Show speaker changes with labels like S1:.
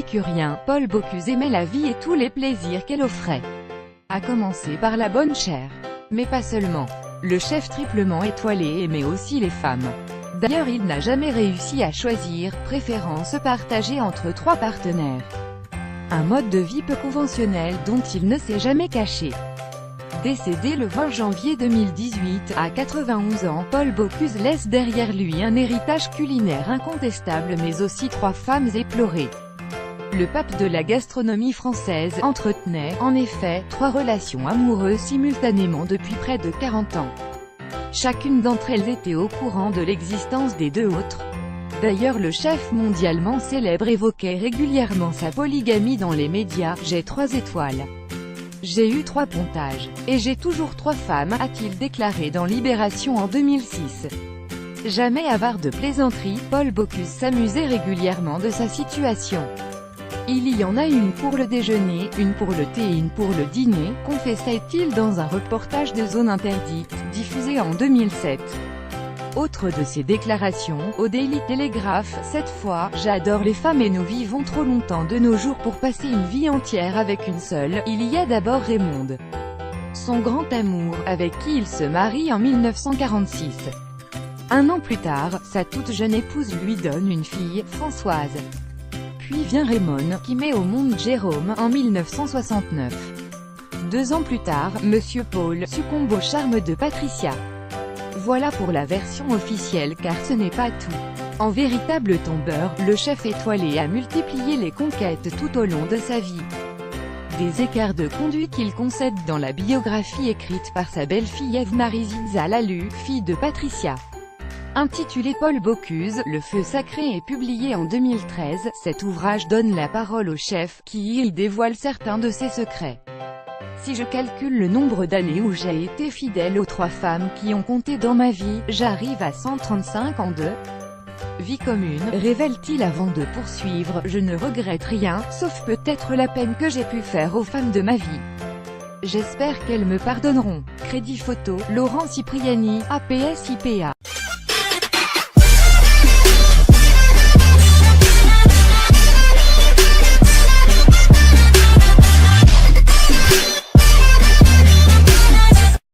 S1: épicurien, Paul Bocuse aimait la vie et tous les plaisirs qu'elle offrait. À commencer par la bonne chair. Mais pas seulement. Le chef triplement étoilé aimait aussi les femmes. D'ailleurs il n'a jamais réussi à choisir, préférant se partager entre 3 partenaires. Un mode de vie peu conventionnel dont il ne s'est jamais caché. Décédé le 20 janvier 2018, à 91 ans, Paul Bocuse laisse derrière lui un héritage culinaire incontestable mais aussi 3 femmes éplorées. Le pape de la gastronomie française entretenait, en effet, 3 relations amoureuses simultanément depuis près de 40 ans. Chacune d'entre elles était au courant de l'existence des 2 autres. D'ailleurs le chef mondialement célèbre évoquait régulièrement sa polygamie dans les médias. « J'ai 3 étoiles. J'ai eu 3 pontages. Et j'ai toujours 3 femmes », a-t-il déclaré dans Libération en 2006. Jamais avare de plaisanteries, Paul Bocuse s'amusait régulièrement de sa situation. Il y en a une pour le déjeuner, une pour le thé et une pour le dîner, confessait-il dans un reportage de Zone Interdite, diffusé en 2007. Autre de ses déclarations, au Daily Telegraph, cette fois, « J'adore les femmes et nous vivons trop longtemps de nos jours pour passer une vie entière avec une seule. Il y a d'abord Raymonde, son grand amour, avec qui il se marie en 1946. Un an plus tard, sa toute jeune épouse lui donne une fille, Françoise. Puis vient Raymond, qui met au monde Jérôme, en 1969. 2 ans plus tard, Monsieur Paul succombe au charme de Patricia. Voilà pour la version officielle car ce n'est pas tout. En véritable tombeur, le chef étoilé a multiplié les conquêtes tout au long de sa vie. Des écarts de conduite qu'il concède dans la biographie écrite par sa belle-fille Ève-Marie Ziza Lalu, fille de Patricia. Intitulé Paul Bocuse, Le Feu Sacré est publié en 2013, cet ouvrage donne la parole au chef, qui y dévoile certains de ses secrets. Si je calcule le nombre d'années où j'ai été fidèle aux 3 femmes qui ont compté dans ma vie, j'arrive à 135 ans de vie commune, révèle-t-il avant de poursuivre. Je ne regrette rien, sauf peut-être la peine que j'ai pu faire aux femmes de ma vie. J'espère qu'elles me pardonneront. Crédit photo, Laurent Cipriani, APS IPA.